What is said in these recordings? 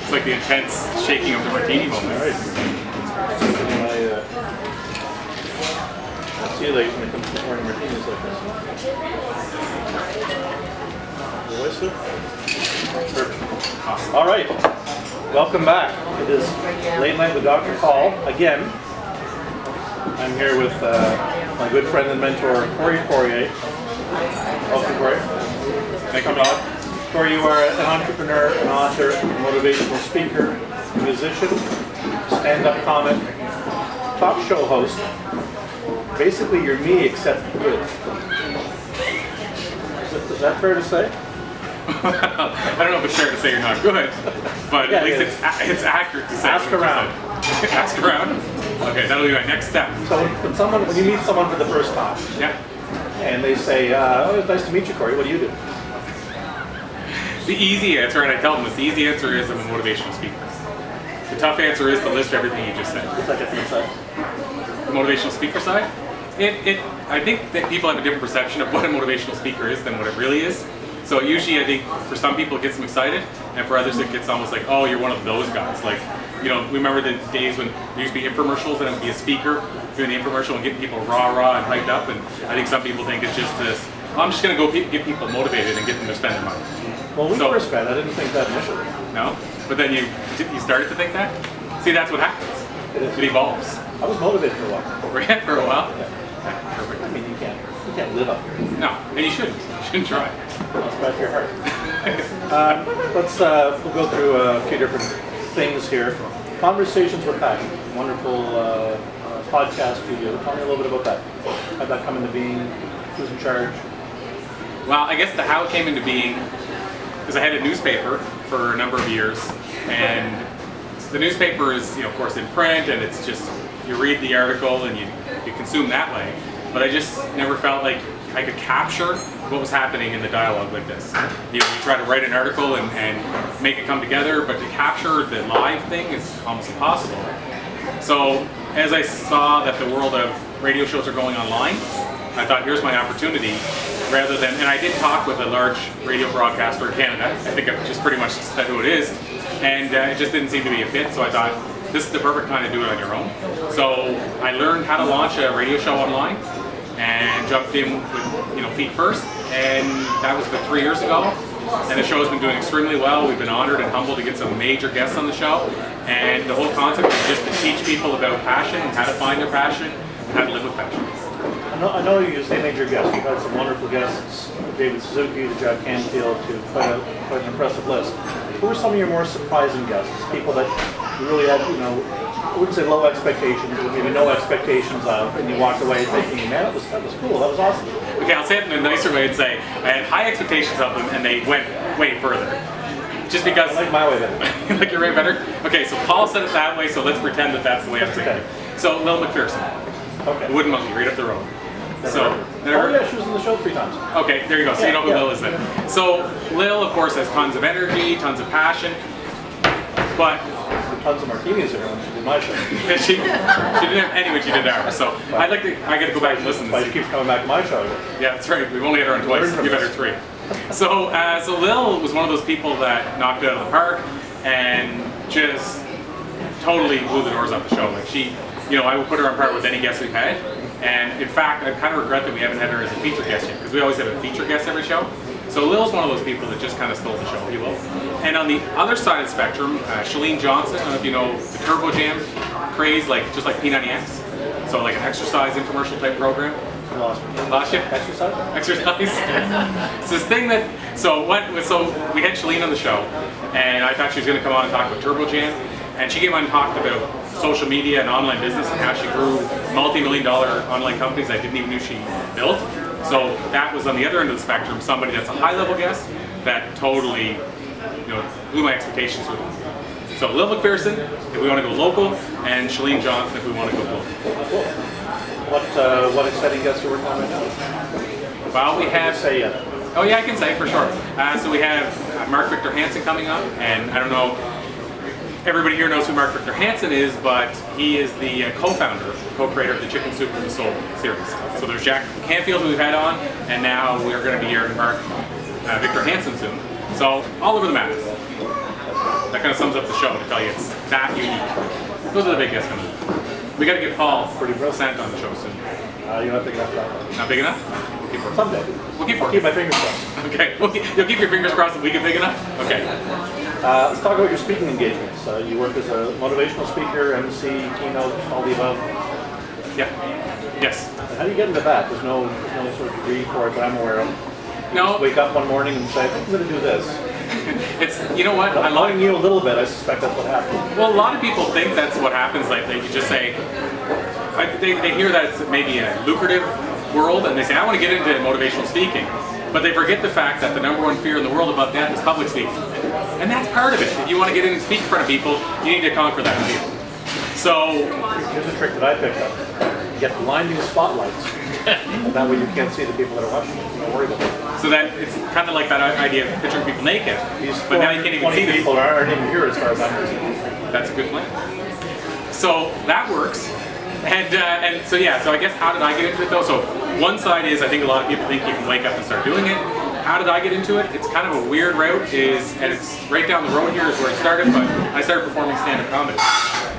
It's like the intense shaking of the martini moment. All right. I see you late when it comes to pouring martinis like this. Oyster? Perfect. Awesome. All right. Welcome back. It is Late Night with Dr. Paul again. I'm here with my good friend and mentor, Poirier. Welcome, Poirier. Thank you, Bob. Corey, you are an entrepreneur, an author, motivational speaker, musician, stand-up comic, talk show host. Basically, you're me except good. Is that fair to say? I don't know if it's fair to say you're not good, but Yeah, at least it's accurate to say. Ask around. Ask around? Okay, that'll be my next step. So when you meet someone for the first time, Yeah. and they say, "Oh, it's nice to meet you, Corey," what do you do? The easy answer, and I tell them this, the easy answer is I'm a motivational speaker. The tough answer is to list everything you just said. What's that different side? The motivational speaker side, I think that people have a different perception of what a motivational speaker is than what it really is. So usually I think for some people it gets them excited, and for others it gets almost like, oh, you're one of those guys. Like, you know, we remember the days when there used to be infomercials and it would be a speaper doing the infomercial and getting people rah-rah and hyped up, and I think some people think it's just this, I'm just going to go get people motivated and get them to spend their money. Well, we first met, I didn't think that initially. No? But then you started to think that? See, that's what happens. It evolves. I was motivated for a while. For a while? Yeah. Perfect. I mean, you can't live up here. No, and you shouldn't. You shouldn't try. That's bad for your heart. We'll go through a few different things here. Conversations with Passion, wonderful podcast studio. Tell me a little bit about that. How'd that come into being? Who's in charge? Well, I guess how it came into being is I had a newspaper for a number of years, and the newspaper is, of course, in print, and it's just you read the article and you consume that way. But I just never felt like I could capture what was happening in the dialogue like this. You try to write an article and make it come together, but to capture the live thing is almost impossible. So as I saw that the world of radio shows are going online, I thought, here's my opportunity, rather than, and I did talk with a large radio broadcaster in Canada. I think I've just pretty much said who it is, and it just didn't seem to be a fit, so I thought, this is the perfect time to do it on your own. So I learned how to launch a radio show online, and jumped in with feet first, and that was about 3 years ago, and the show has been doing extremely well. We've been honored and humbled to get some major guests on the show, and the whole concept is just to teach people about passion and how to find their passion and how to live with passion. I know you say major guests. You've had some wonderful guests, David Suzuki, Jack Canfield, to quite an impressive list. Who are some of your more surprising guests? People that you really had, I wouldn't say low expectations, but maybe no expectations of, and you walked away thinking, man, that was cool, that was awesome. Okay, I'll say it in a nicer way and say I had high expectations of them, and they went way further. Just because. I like my way better. You like your way better? Okay, so Paul said it that way, so let's pretend that that's the way I'm saying it. So Lil McPherson, okay. the Wooden Monkey, right up the road. Yeah, she was in the show 3 times. Okay, there you go. So you know who Lil is then. So Lil, of course, has tons of energy, tons of passion, but tons of martinis in her when she did my show. she didn't have any when she did ours. So I got to go back and listen. But she keeps coming back to my show. Yeah, that's right. We've only had her on twice. You've had her 3. So Lil was one of those people that knocked it out of the park and just totally blew the doors off the show. Like I would put her on par with any guest we've had. And in fact, I kind of regret that we haven't had her as a feature guest yet, because we always have a feature guest every show. So Lil's one of those people that just kind of stole the show, if you will. And on the other side of the spectrum, Shalene Johnson, I don't know if you know the Turbo Jam craze, just like P90X. So like an exercise infomercial type program. Lost you? Exercise? It's this thing that, so we had Shalene on the show, and I thought she was going to come on and talk about Turbo Jam, and she came on and talked about social media and online business and how she grew multi-million-dollar online companies I didn't even know she built. So that was on the other end of the spectrum, somebody that's a high-level guest that totally, blew my expectations with them. So Lil McPherson, if we want to go local, and Shalene Johnson, if we want to go global. What exciting guests are we working on right now? Well, we have. Say yet. Oh yeah, I can say for sure. So we have Mark Victor Hansen coming up, and I don't know. Everybody here knows who Mark Victor Hansen is, but he is the co-founder, co-creator of the Chicken Soup for the Soul series. So there's Jack Canfield, who we've had on, and now we're going to be hearing Mark Victor Hansen soon. So all over the map. That kind of sums up the show to tell you it's that unique. Those are the big guests coming. We got to get Paul Resturant on the show soon. You're not big enough for that. Not big enough? We'll keep working. Someday. We'll keep I'll working. keep my fingers crossed. Okay. You'll keep your fingers crossed that we get big enough? Okay. Let's talk about your speaking engagements. You work as a motivational speaker, MC, keynote, all the above. Yeah. Yes. How do you get into that? There's no sort of degree for it that I'm aware of. You No. just wake up one morning and say, I think I'm going to do this. It's, you know what? I'm knowing you a little bit, I suspect that's what happens. Well, a lot of people think that's what happens. Like they just say, they hear that it's maybe a lucrative world, and they say, I want to get into motivational speaking. But they forget the fact that the #1 fear in the world about death is public speaking. And that's part of it. If you want to get in and speak in front of people, you need to conquer that fear. So, here's a trick that I picked up. Get blinding spotlights. That way you can't see the people that are watching. Don't worry about it. so that it's kind of like that idea of picturing people naked. But now you can't even see them. People aren't even here as far as I'm concerned. That's a good plan. So that works. And so yeah, so I guess how did I get into it though? So one side is I think a lot of people think you can wake up and start doing it. How did I get into it? It's kind of a weird route, and it's right down the road here is where it started, but I started performing stand-up comedy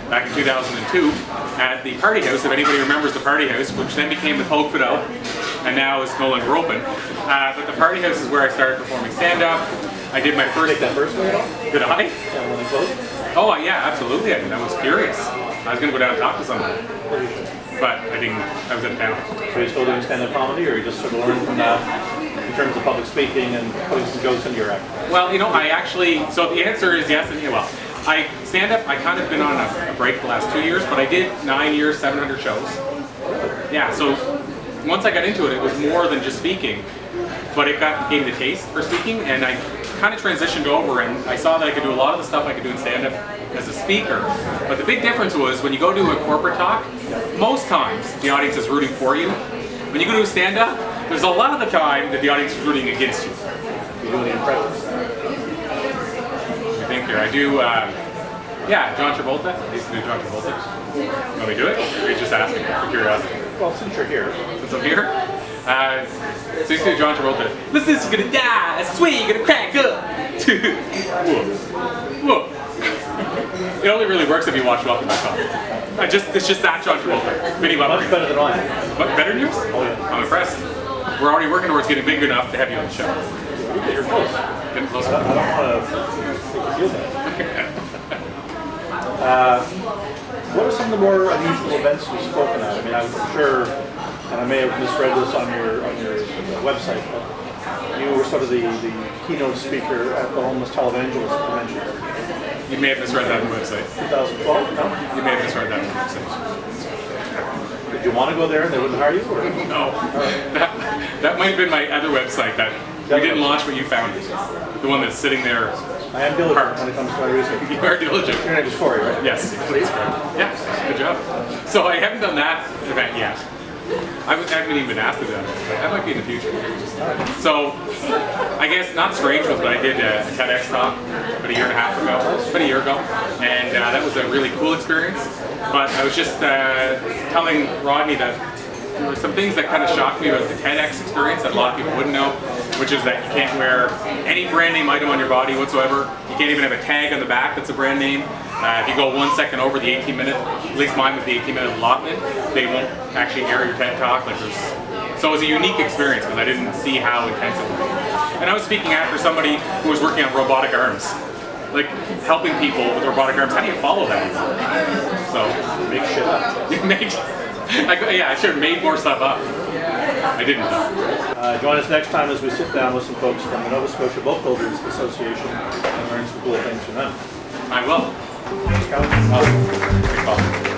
back in 2002 at the Party House, if anybody remembers the Party House, which then became the Pogue Fidel, and now is no longer open. But the Party House is where I started performing stand-up. I did my first... Take that personally at all? Did I? Yeah, when they closed? Oh yeah, absolutely I did. I was furious. I was going to go down and talk to somebody, but I didn't. I was in town. So you're still doing stand-up comedy, or you just sort of learn from that in terms of public speaking and putting some jokes into your act? Well, you know, I actually, so the answer is yes and yeah. Well, I stand-up, I kind of been on a break the last 2 years, but I did 9 years, 700 shows. Yeah, so once I got into it, it was more than just speaking, but it gave me the taste for speaking, and I kind of transitioned over, and I saw that I could do a lot of the stuff I could do in stand-up as a speaker. But the big difference was when you go to a corporate talk, most times the audience is rooting for you. When you go to a stand-up, there's a lot of the time that the audience is rooting against you. You're doing the impressions. I think here I do, yeah, John Travolta. I used to do John Travolta. You want me to do it? Or are you just asking for curiosity? Well, since you're here. Since I'm here? So I used to do John Travolta. Listen, you're gonna die, I swear you're gonna crack up. Whoa. Whoa. It only really works if you watch Welcome Back Home. It's just that John Travolta. Vinny Weber. Much better than I am. But better than yours? Oh yeah. I'm impressed. We're already working towards getting big enough to have you on the show. You're close. Getting closer. I don't want to make you feel bad. What are some of the more unusual events you've spoken at? I mean, I'm sure, and I may have misread this on your website, but you were sort of the keynote speaker at the Homeless Televangelist Convention. You may have misread that on the website. 2012, no? You may have misread that on the website. Did you want to go there and they wouldn't hire you? Or? No. That might have been my other website that we didn't launch, but you found it. The one that's sitting there. I am diligent when it comes to my research. You are diligent. Your name is Corey, right? Yes. That's correct. Yeah, good job. So I haven't done that event yet. I haven't even been asked to do that, but that might be in the future. So, I guess not strange was, but I did a TEDx talk about a year and a year ago, and that was a really cool experience. But I was just telling Rodney that there were some things that kind of shocked me about the TEDx experience that a lot of people wouldn't know, which is that you can't wear any brand name item on your body whatsoever. You can't even have a tag on the back that's a brand name. If you go 1 second over the 18-minute, at least mine was the 18-minute allotment, they won't actually air your TED Talk. So it was a unique experience because I didn't see how intense it would be. And I was speaking after somebody who was working on robotic arms. Like helping people with robotic arms. How do you follow that? So Make shit up. yeah, I should have made more stuff up. I didn't though. Join us next time as we sit down with some folks from the Nova Scotia Boat Builders Association and learn some cool things from them. I will. Thanks, Colin. Oh, good call.